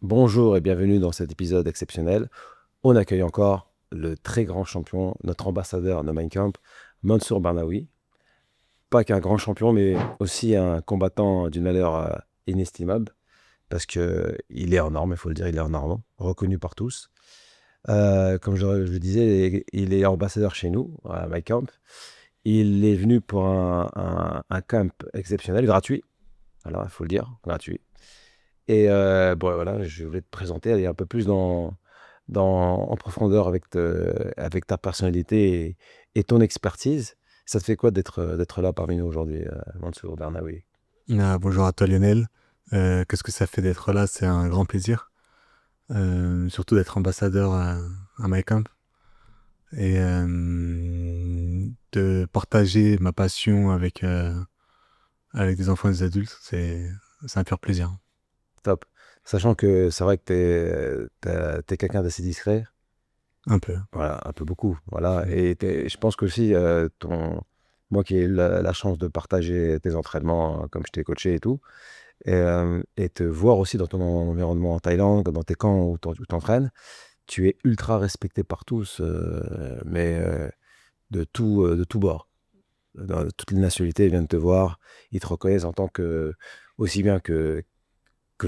Bonjour et bienvenue dans cet épisode exceptionnel. On accueille encore le très grand champion, notre ambassadeur de Mein Kampf, Mansour Barnaoui. Pas qu'un grand champion, mais aussi un combattant d'une valeur inestimable, parce que il est hors norme, il faut le dire, il est hors norme, reconnu par tous. Comme je le disais, il est ambassadeur chez nous, à Mein Kampf. Il est venu pour un camp exceptionnel, gratuit, alors il faut le dire, gratuit. Et bon, voilà, je voulais te présenter, aller un peu plus en profondeur avec ta personnalité et ton expertise. Ça te fait quoi d'être là parmi nous aujourd'hui, Mansour Darnaoui? Bonjour à toi Lionel. Qu'est-ce que ça fait d'être là? C'est un grand plaisir. Surtout d'être ambassadeur à MyCamp et de partager ma passion avec des enfants et des adultes. C'est un pur plaisir. Top. Sachant que c'est vrai que t'es quelqu'un d'assez discret, Un peu. voilà, un peu beaucoup, voilà. Mm. Et je pense qu'aussi, moi qui ai eu la chance de partager tes entraînements, comme je t'ai coaché et tout, et te voir aussi dans ton environnement en Thaïlande, dans tes camps où t'entraînes, tu es ultra respecté par tous, mais de tout bord. Toutes les nationalités viennent te voir, ils te reconnaissent en tant que, aussi bien que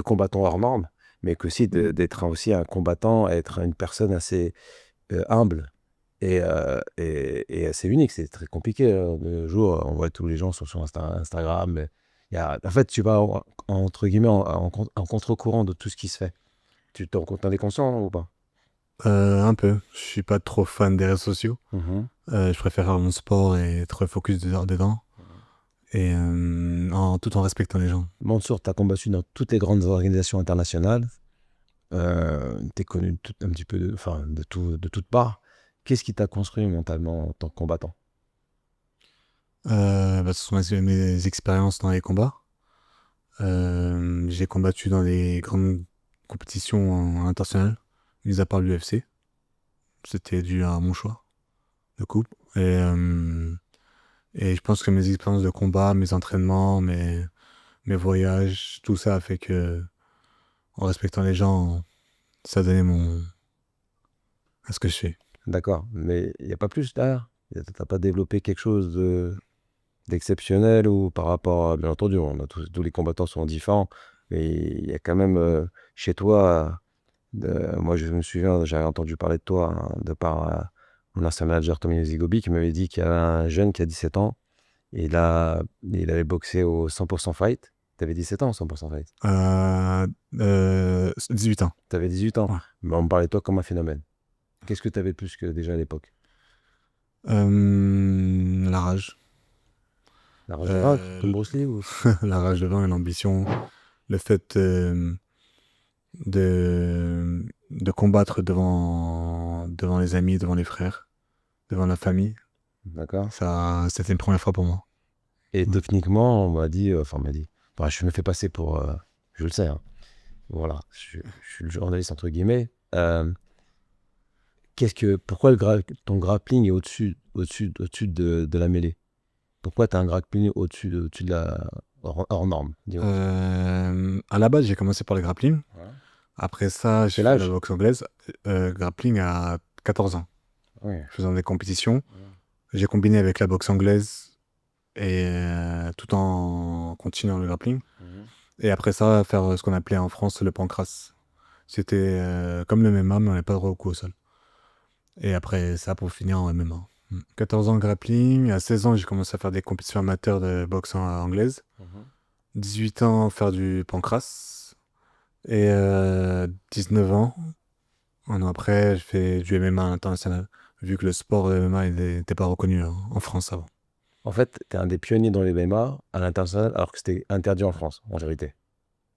combattant hors norme, mais qu'aussi d'être aussi un combattant, être une personne assez humble et assez unique. C'est très compliqué. De nos jours, on voit tous les gens sur Instagram. Mais en fait, tu vas entre guillemets en contre-courant de tout ce qui se fait. T'en es conscient ou pas? Un peu. Je suis pas trop fan des réseaux sociaux. Mhm. Je préfère faire mon sport et être focus dedans. Et tout en respectant les gens. Mansour, tu as combattu dans toutes les grandes organisations internationales. Tu es connu un petit peu enfin, de toutes parts. Qu'est-ce qui t'a construit mentalement en tant que combattant? Ce sont mes expériences dans les combats. J'ai combattu dans les grandes compétitions internationales, mis à part l'UFC. C'était dû à mon choix de coupe. Et je pense que mes expériences de combat, mes entraînements, mes voyages, tout ça a fait que, en respectant les gens, ça a donné à ce que je fais. D'accord, mais il n'y a pas plus derrière? T'as pas développé quelque chose d'exceptionnel ou par rapport à, bien entendu, tous les combattants sont différents, mais il y a quand même chez toi, moi je me souviens, j'avais entendu parler de toi hein, de par mon ancien manager Tommy Zigobi qui m'avait dit qu'il y avait un jeune qui a 17 ans et il avait boxé au 100% fight. T'avais 17 ans au 100% fight. 18 ans. T'avais 18 ans, Ouais. mais on me parlait de toi comme un phénomène. Qu'est-ce que t'avais de plus que déjà à l'époque? La rage. La rage de vaincre, Euh, comme Bruce Lee ou... la rage devant et l'ambition. Le fait de combattre devant les amis, devant les frères, devant la famille. D'accord. Ça, c'était une première fois pour moi. Et Ouais. techniquement, on m'a dit, enfin, je me fais passer pour, je le sais, hein. Voilà, je suis le journaliste entre guillemets. Pourquoi ton grappling est au-dessus de la mêlée? Pourquoi tu as un grappling au-dessus de la hors norme, dis-moi. À la base, j'ai commencé par le grappling. Ouais. Après ça, j'ai Quel fait la âge? boxe anglaise. Grappling à 14 ans. Ouais. Faisant des compétitions. Ouais. J'ai combiné avec la boxe anglaise et tout en continuant le grappling. Mhm. Et après ça, faire ce qu'on appelait en France le pancras. C'était comme le MMA, mais on n'avait pas droit au coup au sol. Et après ça, pour finir en MMA. 14 ans grappling. À 16 ans, j'ai commencé à faire des compétitions amateurs de boxe anglaise. Mhm. 18 ans, faire du pancras. Et 19 ans, un an après, je fais du MMA international. Vu que le sport de MMA n'était pas reconnu en France avant. En fait, tu es un des pionniers dans les MMA à l'international, alors que c'était interdit en France, en vérité.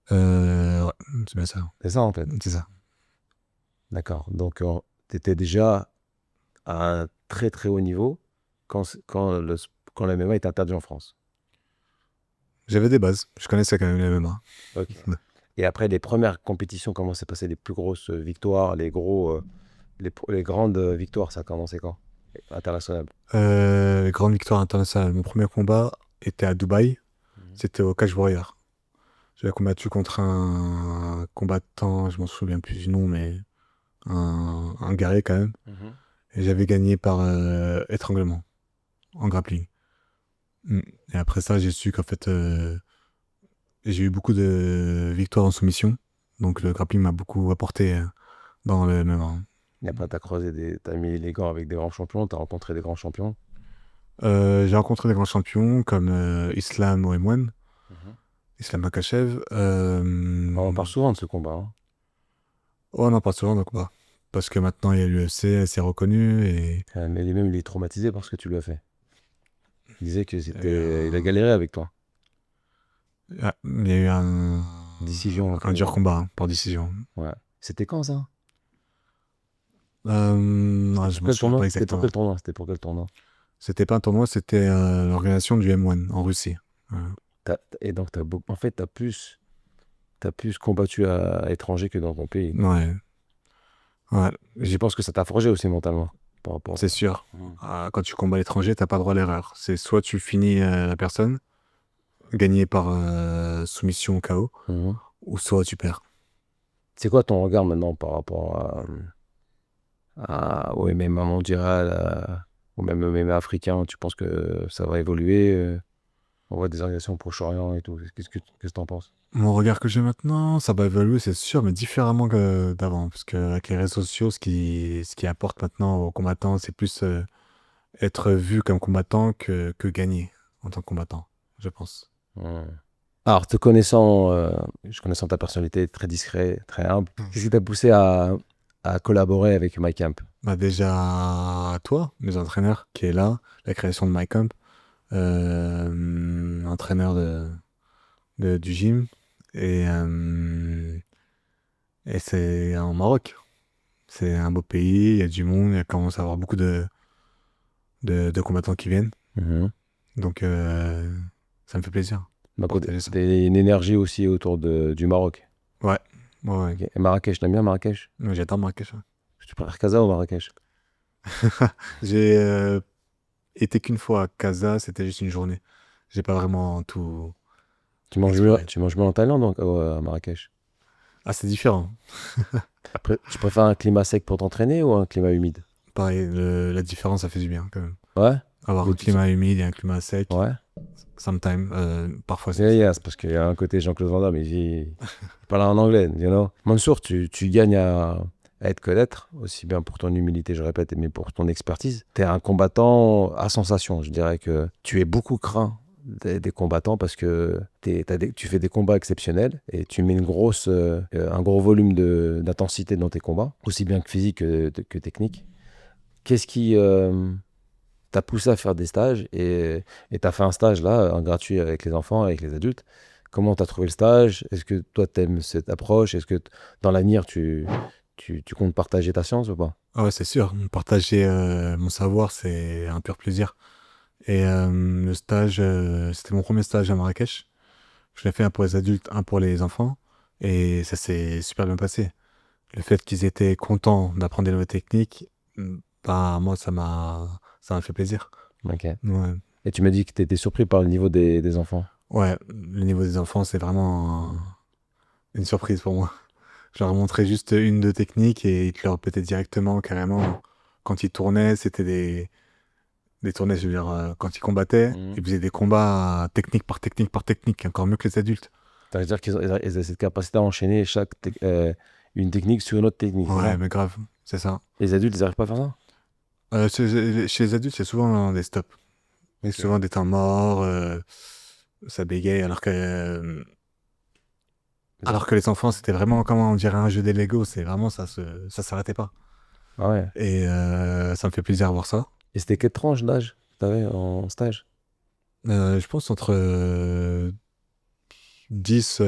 Ouais, c'est bien ça. C'est ça, en fait. C'est ça. D'accord. Donc, tu étais déjà à un très très haut niveau quand le MMA est interdit en France. J'avais des bases. Je connaissais quand même le MMA. Ok. Et après les premières compétitions, comment s'est passé les plus grosses victoires, les grandes victoires, ça a commencé quand? International. Grande victoire internationale. Mon premier combat était à Dubaï. Mhm. C'était au Cage Warrior. J'avais combattu contre un combattant, je m'en souviens plus du nom, mais un guerrier quand même. Mhm. Et j'avais gagné par étranglement, en grappling. Mm. Et après ça, j'ai su qu'en fait, j'ai eu beaucoup de victoires en soumission. Donc le grappling m'a beaucoup apporté dans le MMA. Et après, t'as mis les gants avec des grands champions, t'as rencontré des grands champions. J'ai rencontré des grands champions comme Islam Moemouane, Mhm. Islam Makachev. On parle souvent de ce combat, hein. Oh non, pas souvent, donc bah. Parce que maintenant, il y a l'UFC, c'est reconnu. Et Mais lui-même, il est traumatisé par ce que tu lui as fait. Il disait que il y a eu il a galéré avec toi. il y a eu Décision. un dur combat hein, par décision. Ouais. C'était quand ça? Je Pour m'en quel souviens tournoi? pas C'était pour quel exactement. tournoi? C'était pour quel tournoi? C'était pas un tournoi, c'était l'organisation du M1 en Russie. Et donc, en fait, t'as plus combattu à l'étranger que dans ton pays. Ouais, ouais, Je pense que ça t'a forgé aussi mentalement par rapport à c'est ça. sûr. Mhm. Quand tu combats à l'étranger, t'as pas droit à l'erreur. C'est soit tu finis la personne, gagné par soumission au KO, Mhm. ou soit tu perds. C'est quoi ton regard maintenant par rapport au MMA mondial, ou même au MMA africain? Tu penses que ça va évoluer? On voit des organisations au Proche-Orient et tout. Qu'est-ce que t'en penses? Mon regard que j'ai maintenant, ça va évoluer, c'est sûr, mais différemment que d'avant. Parce qu'avec les réseaux sociaux, ce qui apporte maintenant aux combattants, c'est plus être vu comme combattant que gagner en tant que combattant, je pense. Mhm. Alors, je connaissant ta personnalité très discret, très humble, qu'est-ce qui t'a poussé à collaborer avec Mike Camp? Bah déjà, toi, mes entraîneurs, qui est là, la création de MyCamp, entraîneur du gym, et, euh, et c'est en Maroc. C'est un beau pays, il y a du monde, il commence à avoir beaucoup de combattants qui viennent. Mhm. Donc, ça me fait plaisir de Donc, partager ça. t'as une énergie aussi autour du Maroc. Ouais, ouais, ouais. Ok. Et Marrakech, t'aimes bien Marrakech? Ouais, j'adore Marrakech. Ouais. Tu préfères Casa ou Marrakech? J'ai été qu'une fois à Casa, c'était juste une journée. J'ai pas vraiment tout exploré. Tu manges mieux en Thaïlande ou à Marrakech? Ah, c'est différent. Tu préfères un climat sec pour t'entraîner ou un climat humide? Pareil, la différence, ça fait du bien quand même. Ouais? Avoir Mais un climat humide et un climat sec, Ouais? sometimes, parfois Yeah, c'est. yeah, c'est parce qu'il y a un côté Jean-Claude Van Damme, il parle en anglais, you know? Mansour, tu gagnes à être connaître, aussi bien pour ton humilité, je répète, mais pour ton expertise. Tu es un combattant à sensation. Je dirais que tu es beaucoup craint des combattants parce que tu fais des combats exceptionnels et tu mets un gros volume d'intensité dans tes combats, aussi bien que physique que technique. Qu'est-ce qui t'a poussé à faire des stages et t'as fait un stage là, un gratuit avec les enfants, avec les adultes. Comment t'as trouvé le stage? Est-ce que toi t'aimes cette approche? Est-ce que dans l'avenir tu comptes partager ta science ou pas? Ah ouais, c'est sûr. Partager mon savoir, c'est un pur plaisir. Et le stage, c'était mon premier stage à Marrakech. Je l'ai fait un pour les adultes, un pour les enfants. Et ça s'est super bien passé. Le fait qu'ils étaient contents d'apprendre des nouvelles techniques, bah, moi, ça m'a fait plaisir. Ok. Ouais. Et tu m'as dit que tu étais surpris par le niveau des enfants. Ouais, le niveau des enfants, c'est vraiment une surprise pour moi. Je leur montrais juste une deux techniques et ils te le répétaient directement, carrément. Quand ils tournaient, c'était des tournées, je veux dire, quand ils combattaient, Mhm. ils faisaient des combats technique par technique par technique, encore mieux que les adultes. Ça veut dire ils ont cette capacité à enchaîner une technique sur une autre technique, c'est Ouais, ça? mais grave, c'est ça. Les adultes, ils n'arrivent pas à faire ça? Chez les adultes, c'est souvent des stops. Et Ok. souvent des temps morts, ça bégaye, Les alors enfants. que les enfants, c'était vraiment, comment on dirait, un jeu des Lego, c'est vraiment, ça s'arrêtait pas. Ah ouais. Et ça me fait plaisir à voir ça. Et c'était quelle tranche d'âge que tu avais en stage? Je pense entre 10,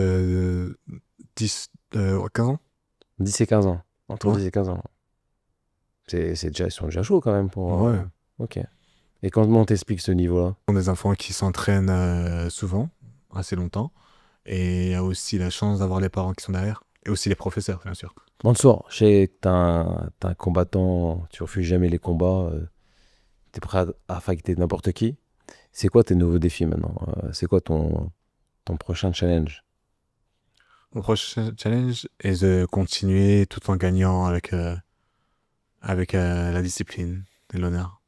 15 ans. 10 et 15 ans. Entre Ouais. 10 et 15 ans. Ils sont déjà chauds quand même pour. Ouais. Ok. Et comment on t'explique ce niveau-là? Ce sont des enfants qui s'entraînent souvent, assez longtemps. Et il y a aussi la chance d'avoir les parents qui sont derrière. Et aussi les professeurs, bien sûr. Mansour, je sais que t'es un combattant, tu refuses jamais les combats, t'es prêt à fighter n'importe qui. C'est quoi tes nouveaux défis maintenant? C'est quoi ton prochain challenge? Mon prochain challenge est de continuer tout en gagnant avec la discipline et l'honneur,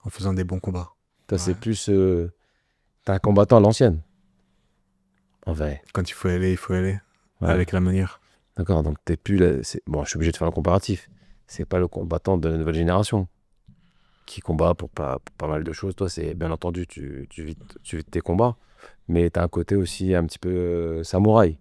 en faisant des bons combats. Toi, Ouais. c'est plus. T'es un combattant à l'ancienne, en vrai. Quand il faut y aller, Ouais. avec la manière. D'accord, donc t'es plus. Bon, je suis obligé de faire un comparatif. C'est pas le combattant de la nouvelle génération qui combat pour pas mal de choses. Toi, c'est bien entendu, tu vis tes combats, mais t'as un côté aussi un petit peu samouraï.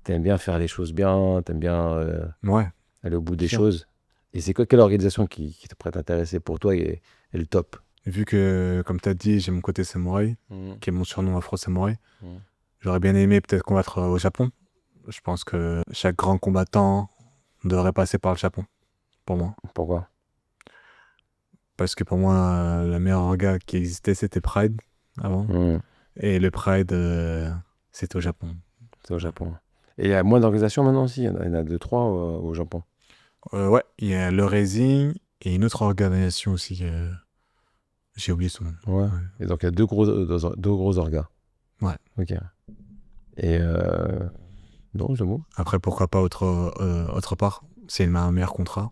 T'aimes bien faire les choses bien, t'aimes bien Ouais, aller au bout des sûr. choses. Et c'est quoi, quelle organisation qui te pourrait t'intéresser pour toi est le top? Vu que, comme tu as dit, j'ai mon côté samouraï, qui est mon surnom afro-samouraï, j'aurais bien aimé peut-être combattre au Japon. Je pense que chaque grand combattant devrait passer par le Japon, pour moi. Pourquoi? Parce que pour moi, la meilleure orga qui existait, c'était Pride, avant. Et le Pride, c'était au Japon. C'est au Japon. Et il y a moins d'organisations maintenant aussi. Il y en a deux, trois au Japon. Ouais, il y a le Raising et une autre organisation aussi. J'ai oublié son nom. Ouais. Ouais. Et donc il y a deux gros orgas. Ouais. Ok. Et non, j'avoue. Après, pourquoi pas autre part? C'est un meilleur contrat.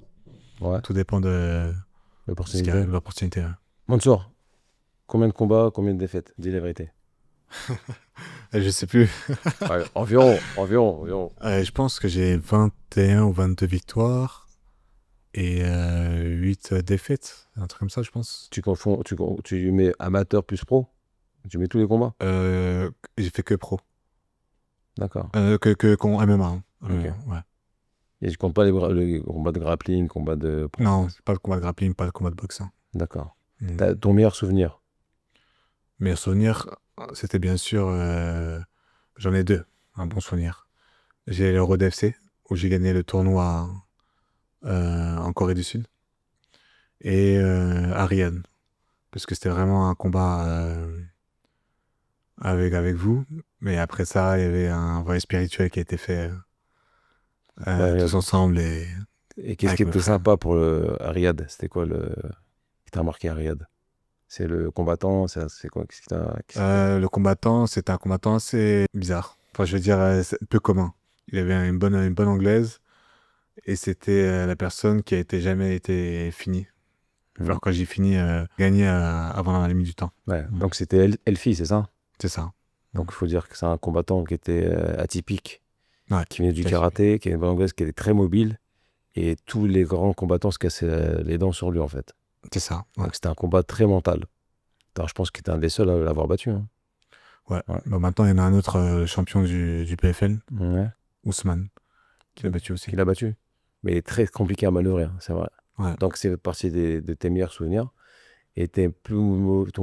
Ouais. Tout dépend de L'opportunité. l'opportunité. Ouais. Mansour, combien de combats, combien de défaites? Dis la vérité. Je sais plus. Ouais, environ. Je pense que j'ai 21 ou 22 victoires et 8 défaites. Un truc comme ça, je pense. Tu confonds, tu mets amateur plus pro? Tu mets tous les combats? J'ai fait que pro. D'accord. Que MMA. Hein. Ok. Ouais. Et je compte pas les combats de grappling, combats de... Non, pas de combat de grappling, pas de combat de boxe. Hein. D'accord. T'as ton meilleur souvenir? Meilleur souvenir, c'était bien sûr. J'en ai deux. Un bon souvenir. J'ai le Road FC, où j'ai gagné le tournoi en Corée du Sud. Et à Riyad. Parce que c'était vraiment un combat avec vous. Mais après ça, il y avait un voyage spirituel qui a été fait Ouais, tous ensemble et qu'est-ce qui avec mes était frères. sympa à Riyad? C'était quoi qui t'a marqué à Riyad? C'est le combattant, c'est quoi? Le combattant, c'était un combattant assez bizarre. Enfin, je veux dire, c'est peu commun. Il avait une bonne anglaise et c'était la personne qui a jamais été finie. Alors quand j'ai fini, gagné avant la limite du temps. Ouais, donc c'était Elfi, c'est ça? C'est ça. Donc il faut dire que c'est un combattant qui était atypique, Ouais. qui venait du karaté, qui est une bonne anglaise, qui était très mobile, et tous les grands combattants se cassaient les dents sur lui en fait. C'est ça. Ouais. Donc c'était un combat très mental. Alors, je pense qu'il était un des seuls à l'avoir battu. Hein. Ouais. Ouais. Bon, maintenant, il y en a un autre champion du PFL, Ouais. Ousmane, qui l'a battu aussi. Qui l'a battu. Mais il est très compliqué à manœuvrer, hein, c'est vrai. Ouais. Donc c'est partie de tes meilleurs souvenirs. Et ton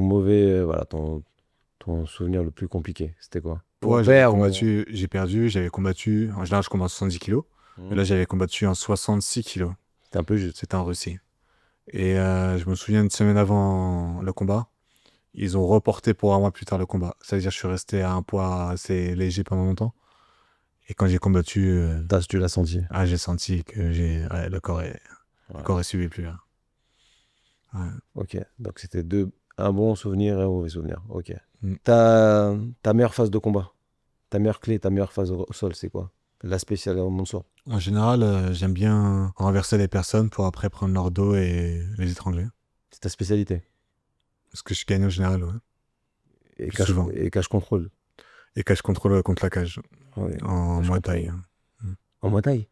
mauvais, voilà, ton souvenir le plus compliqué, c'était quoi? Ouais, j'ai perdu, j'avais combattu, en général je combat en 70 kilos, mais là j'avais combattu en 66 kilos. C'était un peu juste. C'était en Russie. Et je me souviens une semaine avant le combat, ils ont reporté pour un mois plus tard le combat. C'est-à-dire que je suis resté à un poids assez léger pendant longtemps. Et quand j'ai combattu, Tu l'as senti. j'ai senti que le corps est suivi plus. Là. Ouais. Ok, donc c'était un bon souvenir et un mauvais souvenir. Ok. Mm. Ta meilleure phase de combat, ta meilleure clé, ta meilleure phase au sol, c'est quoi? La spéciale au Mansour. En général, j'aime bien renverser les personnes pour après prendre leur dos et les étrangler. C'est ta spécialité. Parce que je gagne en général, ouais. Et Plus souvent. cache contrôle. Et cage contrôle contre la cage. Ouais, En cache Muay contrôle. Thai. En Muay Thai?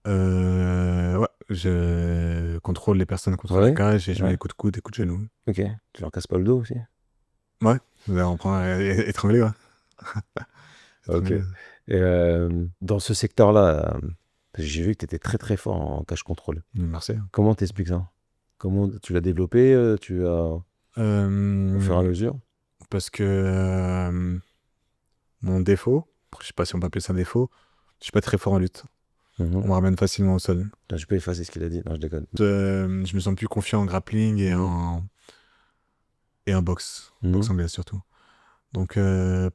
Ouais, je contrôle les personnes contre la Ouais. cage et je mets Ouais. des coups de coude, des coups de genoux. Ok. Tu leur casses pas le dos aussi? Ouais, là, on prend étranglé, ouais. Ok. Étranglé. Et dans ce secteur-là, j'ai vu que tu étais très très fort en cache contrôle. Merci. Comment t'expliques ça? Comment tu l'as développé au fur et à mesure? Parce que mon défaut, je sais pas si on peut appeler ça un défaut, je suis pas très fort en lutte. On me ramène facilement au sol. Là, je peux effacer ce qu'il a dit. Non, je déconne. Je me sens plus confiant en grappling et en boxe. Boxe anglaise surtout. Donc,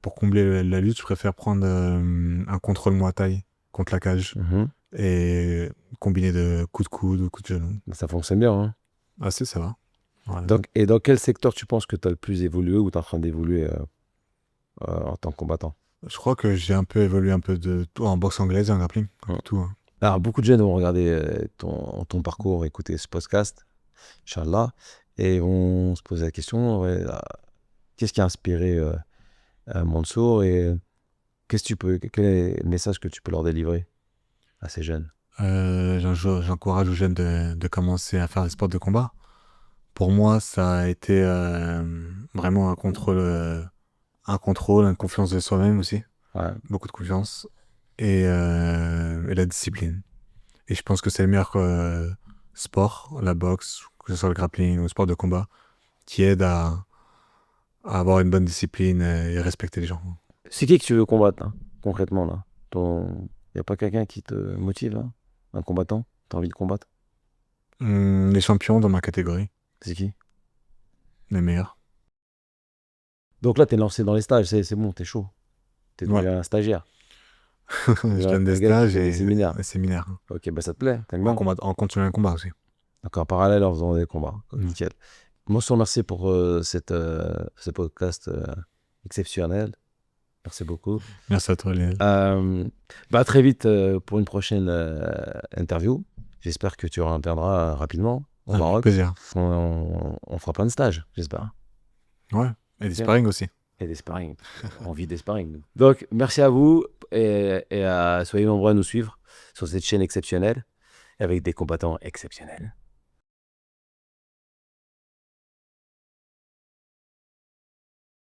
pour combler la lutte, je préfère prendre un contrôle Muay Thai contre la cage et combiner de coups de coude ou coups de genou. Ça fonctionne bien. Hein. Ah, ça va. Ouais. Donc, et dans quel secteur tu penses que tu as le plus évolué ou tu es en train d'évoluer en tant que combattant? Je crois que j'ai un peu évolué un peu de tout en boxe anglaise et en grappling. Un Mm. peu tout, hein. Alors, beaucoup de jeunes vont regarder ton parcours, écouter ce podcast, Inch'Allah, et vont se poser la question, ouais, qu'est-ce qui a inspiré Mansour et quel est le message que tu peux leur délivrer à ces jeunes? J'encourage aux jeunes de commencer à faire des sports de combat. Pour moi, ça a été vraiment un contrôle, une confiance de soi-même aussi. Ouais. Beaucoup de confiance. Et la discipline. Et je pense que c'est le meilleur sport, la boxe, que ce soit le grappling ou le sport de combat, qui aide à avoir une bonne discipline et respecter les gens. C'est qui que tu veux combattre, là, concrètement, là? Y a pas quelqu'un qui te motive, là? Un combattant? T'as envie de combattre? Les champions dans ma catégorie, C'est qui? les meilleurs. Donc là, t'es lancé dans les stages, c'est bon, t'es chaud. T'es Voilà. déjà un stagiaire. Je donne des Un gars qui stages fait des et séminaires. des séminaires. Ok, bah ça te plaît, t'aimes En bien. combat, en continuant le combat aussi. Donc en parallèle, en faisant des combats. Mm. Nickel. Moi, je te remercie pour ce podcast exceptionnel. Merci beaucoup. Merci à toi, Léel. Bah, à très vite pour une prochaine interview. J'espère que tu reviendras rapidement au Avec Maroc. plaisir. On fera plein de stages, j'espère. Ouais. Et des Bien. sparring aussi. Et des sparring. Envie des sparring. Nous. Donc, merci à vous et soyez nombreux à nous suivre sur cette chaîne exceptionnelle avec des combattants exceptionnels.